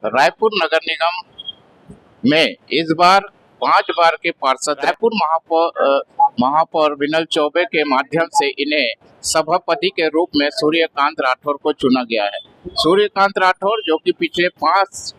रायपुर नगर निगम में इस बार 5 बार के पार्षद रायपुर महापौर विनल चौबे के माध्यम से इन्हें सभापति के रूप में सूर्यकांत राठौर को चुना गया है। सूर्यकांत राठौर जो कि पिछले 5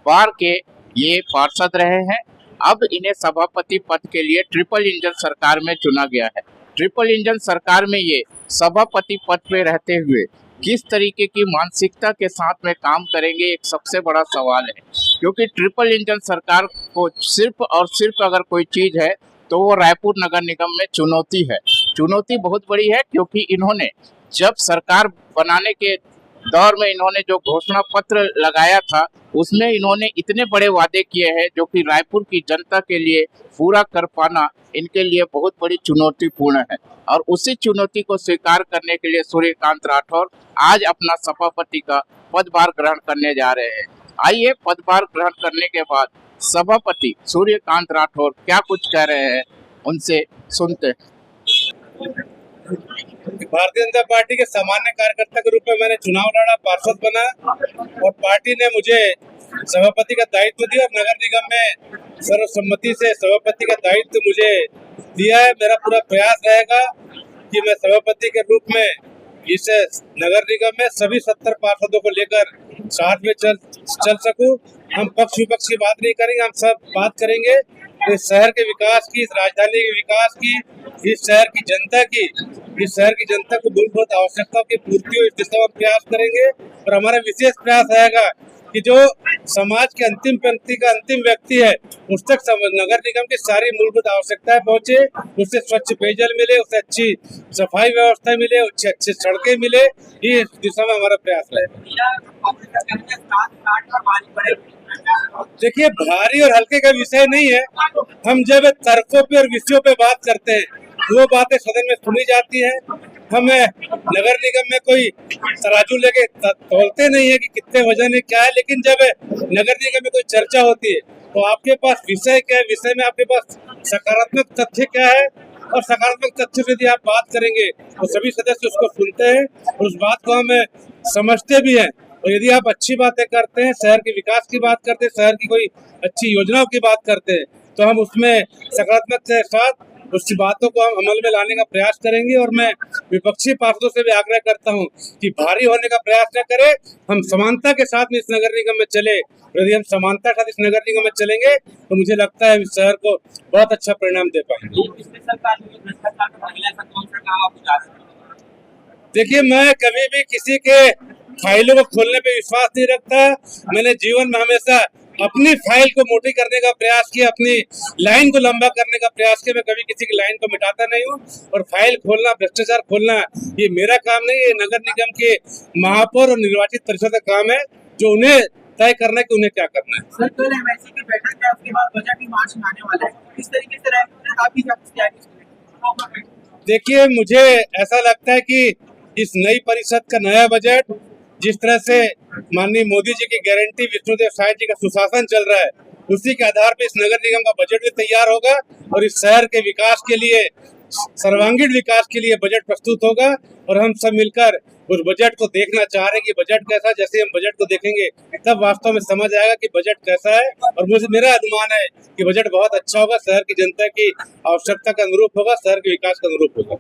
बार के ये पार्षद रहे हैं, अब इन्हें सभापति पद के लिए ट्रिपल इंजन सरकार में चुना गया है। ट्रिपल इंजन सरकार में ये सभापति पद पे रहते हुए किस तरीके की मानसिकता के साथ में काम करेंगे, एक सबसे बड़ा सवाल है। क्योंकि ट्रिपल इंजन सरकार को सिर्फ और सिर्फ अगर कोई चीज है तो वो रायपुर नगर निगम में चुनौती है। चुनौती बहुत बड़ी है क्योंकि इन्होंने जब सरकार बनाने के दौर में इन्होंने जो घोषणा पत्र लगाया था उसमें इन्होंने इतने बड़े वादे किए हैं जो कि रायपुर की जनता के लिए पूरा कर पाना इनके लिए बहुत बड़ी चुनौतीपूर्ण है। और उसी चुनौती को स्वीकार करने के लिए सूर्यकांत राठौर आज अपना सभापति का पदभार ग्रहण करने जा रहे हैं। आइए पदभार ग्रहण करने के बाद सभापति सूर्यकांत राठौर क्या कुछ कह रहे हैं, उनसे सुनते हैं। भारतीय जनता पार्टी के सामान्य कार्यकर्ता के रूप में मैंने चुनाव लड़ा, पार्षद बना और पार्टी ने मुझे सभापति का दायित्व दिया। नगर निगम में सर्वसम्मति से सभापति का दायित्व मुझे दिया है। मेरा पूरा प्रयास रहेगा कि मैं सभापति के रूप में इस नगर निगम में सभी 70 पार्षदों को लेकर साथ में चल सकूं। हम पक्ष विपक्ष की बात नहीं करेंगे, हम सब बात करेंगे इस शहर के विकास की, इस राजधानी के विकास की, इस शहर की जनता को मूलभूत आवश्यकताओं की पूर्ति हो, इस दिशा में प्रयास करेंगे। और हमारा विशेष प्रयास रहेगा कि जो समाज के अंतिम पंक्ति का अंतिम व्यक्ति है उस तक नगर निगम की सारी मूलभूत आवश्यकताएं पहुंचे, उससे स्वच्छ पेयजल मिले, उससे अच्छी सफाई व्यवस्था मिले, अच्छी सड़कें मिले। ये इस दिशा में हमारा प्रयास रहेगा। देखिए, भारी और हल्के का विषय नहीं है। हम जब तर्कों पे और विषयों पे बात करते हैं वो बातें सदन में सुनी जाती है। हम नगर निगम में कोई तराजू लेके तोलते नहीं है कि कितने वजन है क्या है, लेकिन जब नगर निगम में कोई चर्चा होती है तो आपके पास विषय क्या है, विषय में आपके पास सकारात्मक तथ्य क्या है, और सकारात्मक तथ्य से यदि आप बात करेंगे तो सभी सदस्य उसको सुनते हैं और उस बात को हम समझते भी हैं। और यदि आप अच्छी बातें करते हैं, शहर के विकास की बात करते हैं, शहर की कोई अच्छी योजनाओं की बात करते हैं, तो हम उसमें सकारात्मक के साथ उस बातों को हम अमल में लाने का प्रयास करेंगे। और मैं विपक्षी पार्षदों से भी आग्रह करता हूं कि भारी होने का प्रयास न करें, हम समानता के साथ में इस नगर निगम में चले। यदि हम समानता के साथ इस नगर निगम में चलेंगे तो मुझे लगता है इस शहर को बहुत अच्छा परिणाम दे पाएंगे। देखिए, मैं कभी भी किसी के फाइलों को खोलने पे विश्वास नहीं रखता। मैंने जीवन में हमेशा अपनी फाइल को मोटी करने का प्रयास किया, अपनी लाइन को लंबा करने का प्रयास किया। मैं कभी किसी की लाइन को मिटाता नहीं हूँ। और फाइल खोलना, भ्रष्टाचार खोलना ये मेरा काम नहीं है, ये नगर निगम के महापौर और निर्वाचित परिषद का काम है, जो उन्हें तय करना है कि उन्हें क्या करना है। सर, कल एमआईसी की बैठक है, उसके बाद बजट की मार्च में आने वाला है। इस तरीके से देखिए, मुझे ऐसा लगता है कि इस नई परिषद का नया बजट, जिस तरह से माननीय मोदी जी की गारंटी, विष्णुदेव साय जी का सुशासन चल रहा है, उसी के आधार पर इस नगर निगम का बजट भी तैयार होगा और इस शहर के विकास के लिए, सर्वांगीण विकास के लिए बजट प्रस्तुत होगा। और हम सब मिलकर उस बजट को देखना चाह रहे हैं कि बजट कैसा। जैसे हम बजट को देखेंगे तब वास्तव में समझ आएगा कि बजट कैसा है। और मेरा अनुमान है कि बजट बहुत अच्छा होगा, शहर की जनता की आवश्यकता के अनुरूप होगा, शहर के विकास के अनुरूप होगा।